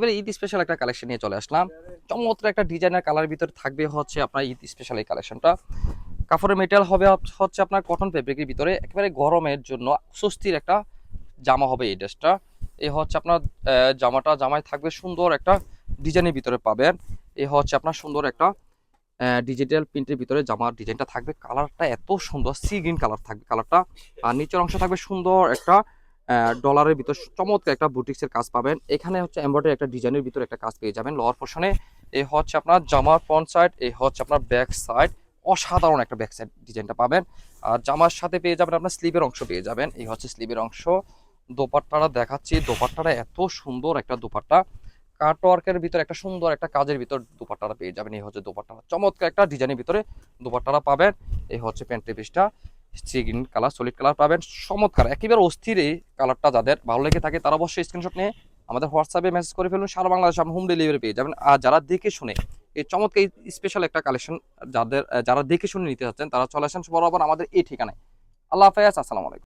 এবারে ঈদ স্পেশাল একটা কালেকশন নিয়ে চলে আসলাম। চমৎকার একটা ডিজাইনার কালারের ভিতরে থাকবে হচ্ছে আপনার ঈদ স্পেশাল এই কালেকশনটা। কাপড়ের মেটেরিয়াল হবে হচ্ছে আপনার কটন ফেব্রিকের ভিতরে, একেবারে গরমের জন্য স্বস্তির একটা জামা হবে এই ড্রেসটা। এই হচ্ছে আপনার জামায় থাকবে সুন্দর একটা ডিজাইনের ভিতরে পাবেন। এই হচ্ছে আপনার সুন্দর একটা ডিজিটাল প্রিন্টের ভিতরে জামার ডিজাইনটা থাকবে। কালারটা এত সুন্দর সি গ্রিন কালার থাকবে কালারটা। আর নিচের অংশ থাকবে সুন্দর একটা ডলারের ভিতর চমৎকার একটা বুটিক্সের কাজ পাবেন। এখানে হচ্ছে এমব্রয়ডারি একটা ডিজাইনের ভিতরে একটা কাজ পেয়ে যাবেন লোয়ার পোর্শনে। এই হচ্ছে আপনার জামার ফ্রন্ট সাইড, এই হচ্ছে আপনার ব্যাক সাইড। অসাধারণ একটা ব্যাক সাইড ডিজাইনটা পাবেন। আর জামার সাথে পেয়ে যাবেন আপনার স্লিভের অংশ পেয়ে যাবেন। এই হচ্ছে স্লিভের অংশ। দোপাট্টাটা দেখাচ্ছি, দোপাট্টাটা এত সুন্দর একটা দোপাট্টা। কাটওয়ার্কের ভিতরে একটা সুন্দর একটা কাজের ভিতর দোপাট্টাটা পেয়ে যাবেন। এই হচ্ছে দোপাট্টাটা, চমৎকার একটা ডিজাইনের ভিতরে দোপাট্টাটা পাবেন। এই হচ্ছে প্যান্টের পিসটা, sea green colour solid colour পাবেন। চমৎকার একেবারে অস্থির এই কালারটা, যাদের ভালো লেগে থাকে তারা অবশ্যই স্ক্রিনশট নিয়ে আমাদের হোয়াটসঅ্যাপে মেসেজ করে ফেলুন। সারা বাংলাদেশে হোম ডেলিভারি পেয়ে যাবেন। আর যারা দেখে শুনে এই চমৎকার স্পেশাল একটা কালেকশন যারা দেখে শুনে নিতে চাচ্ছেন তারা চলে আসেন বরাবর আমাদের এই ঠিকানায়। আল্লাহ হাফেজ, আসসালামু আলাইকুম।